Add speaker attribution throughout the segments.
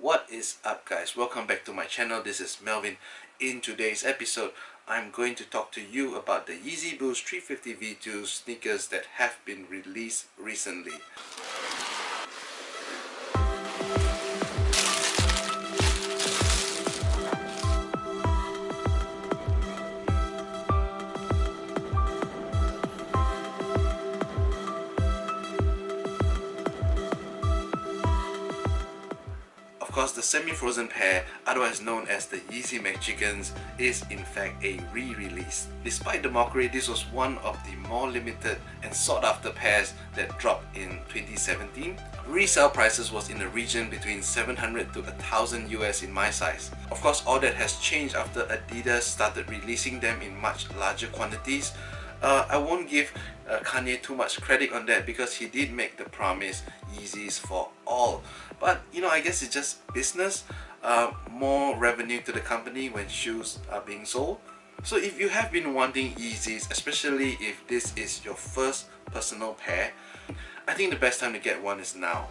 Speaker 1: What is up, guys? Welcome back to my channel. This is Melvin. In today's episode, I'm going to talk to you about the Yeezy Boost 350 V2 sneakers that have been released recently. Of course, the semi-frozen pair, otherwise known as the Yeezy McChickens, is in fact a re-release. Despite the mockery, this was one of the more limited and sought-after pairs that dropped in 2017. Resale prices was in the region between 700 to 1000 US in my size. Of course, all that has changed after Adidas started releasing them in much larger quantities. I won't give Kanye too much credit on that because he did make the promise Yeezys for all. But I guess it's just business, more revenue to the company when shoes are being sold. So if you have been wanting Yeezys, especially if this is your first personal pair, I think the best time to get one is now.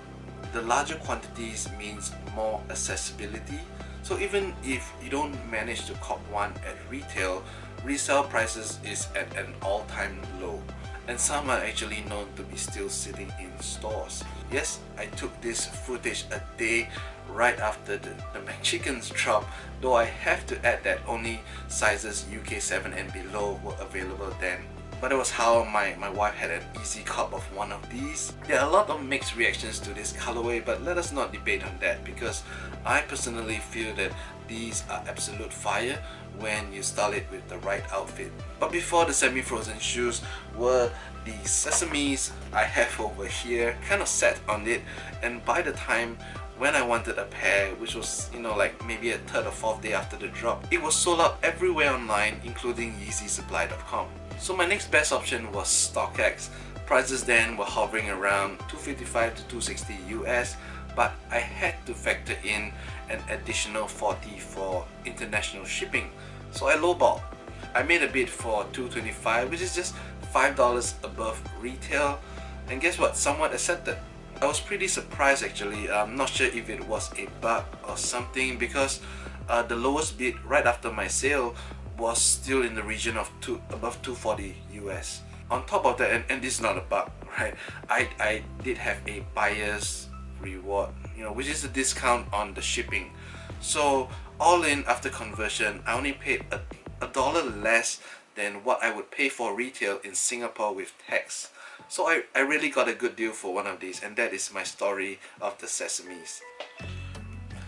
Speaker 1: The larger quantities means more accessibility. So even if you don't manage to cop one at retail, resale prices is at an all-time low, and some are actually known to be still sitting in stores. Yes, I took this footage a day right after the McChickens drop, though I have to add that only sizes UK 7 and below were available then. But it was how my wife had an easy cop of one of these. There are a lot of mixed reactions to this colorway, but let us not debate on that because I personally feel that these are absolute fire when you style it with the right outfit. But before the semi-frozen shoes were the Sesames I have over here, kind of set on it, and by the time when I wanted a pair, which was like maybe a third or fourth day after the drop, it was sold out everywhere online, including YeezySupply.com. So my next best option was StockX. Prices then were hovering around 255 to 260 US, but I had to factor in an additional 40 for international shipping. So I lowballed. I made a bid for 225, which is just $5 above retail, and guess what? Someone accepted. I was pretty surprised actually. I'm not sure if it was a bug or something because the lowest bid right after my sale was still in the region of above 240 US. On top of that, and this is not a bug, right? I did have a buyer's reward, which is a discount on the shipping. So all in, after conversion, I only paid a dollar less than what I would pay for retail in Singapore with tax. So I really got a good deal for one of these, and that is my story of the Sesames.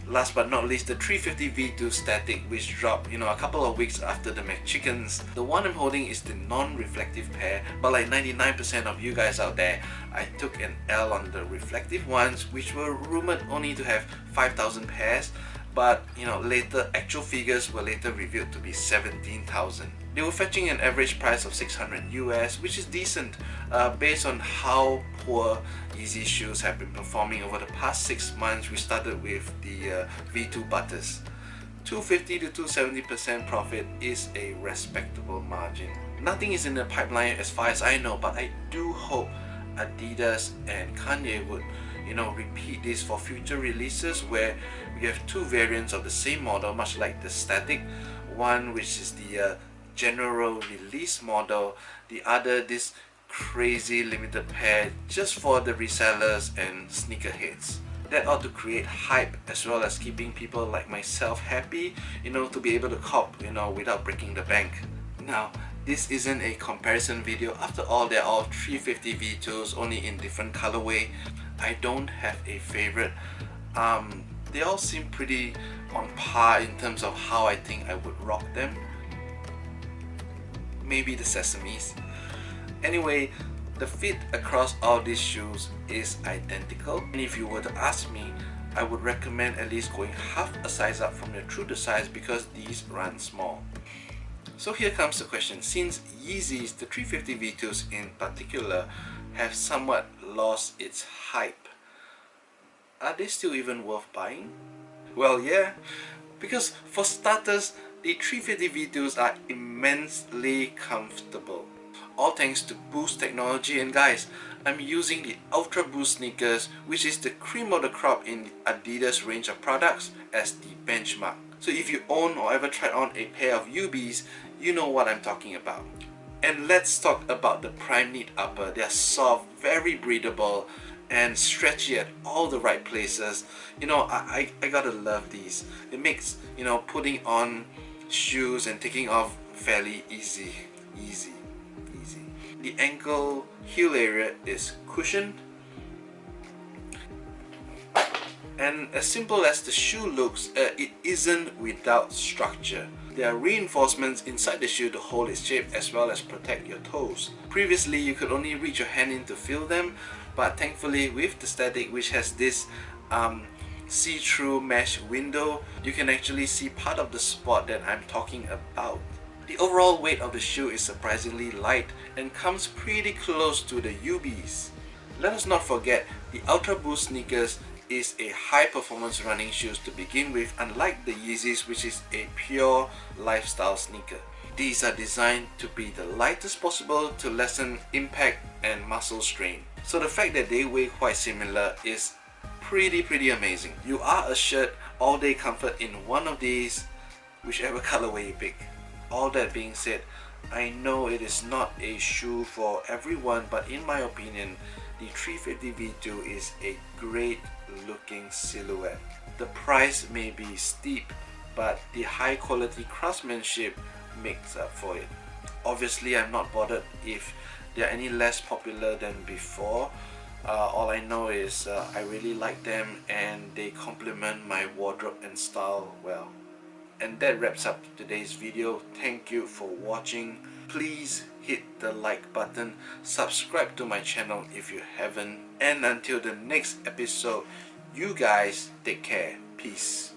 Speaker 1: Last but not least, the 350 V2 Static, which dropped a couple of weeks after the McChickens. The one I'm holding is the non-reflective pair, but like 99% of you guys out there, I took an L on the reflective ones, which were rumored only to have 5,000 pairs, but later actual figures were later revealed to be 17,000. They were fetching an average price of 600 US, which is decent based on how poor Yeezy shoes have been performing over the past 6 months. We started with the V2 Butters. 250 to 270% profit is a respectable margin. Nothing is in the pipeline as far as I know, but I do hope Adidas and Kanye would repeat this for future releases where we have two variants of the same model, much like the Static one, which is the general release model, the other this crazy limited pair just for the resellers and sneakerheads. That ought to create hype as well as keeping people like myself happy, to be able to cop, without breaking the bank. Now, this isn't a comparison video. After all, they're all 350 V2s, only in different colorway. I don't have a favorite. They all seem pretty on par in terms of how I think I would rock them. Maybe the Sesames. Anyway, the fit across all these shoes is identical, and if you were to ask me, I would recommend at least going half a size up from your true to size because these run small. So here comes the question. Since Yeezys, the 350 V2s in particular, have somewhat lost its hype, are they still even worth buying? Well, yeah, because for starters, the 350 V2s are immensely comfortable. all thanks to Boost technology. And guys, I'm using the Ultra Boost sneakers, which is the cream of the crop in the Adidas range of products, as the benchmark. So if you own or ever tried on a pair of UBs, you know what I'm talking about. And let's talk about the Prime Knit upper. They are soft, very breathable, and stretchy at all the right places. You know, I gotta love these. It makes, you know, putting on shoes and taking off fairly easy. The ankle heel area is cushioned, and as simple as the shoe looks, it isn't without structure. There are reinforcements inside the shoe to hold its shape as well as protect your toes. Previously, you could only reach your hand in to feel them, but thankfully with the Static, which has this see-through mesh window, you can actually see part of the spot that I'm talking about. The overall weight of the shoe is surprisingly light and comes pretty close to the UBs. Let us not forget, the Ultra Boost sneakers is a high performance running shoes to begin with, unlike the Yeezys, which is a pure lifestyle sneaker. These are designed to be the lightest possible to lessen impact and muscle strain. So the fact that they weigh quite similar is pretty amazing. You are assured all day comfort in one of these, whichever colorway you pick. All that being said, I know it is not a shoe for everyone, but in my opinion, the 350 V2 is a great looking silhouette. The price may be steep, but the high quality craftsmanship makes up for it. Obviously, I'm not bothered if they are any less popular than before. All I know is I really like them and they complement my wardrobe and style well. And that wraps up today's video. Thank you for watching. Please hit the like button, subscribe to my channel if you haven't, and until the next episode, you guys take care. Peace.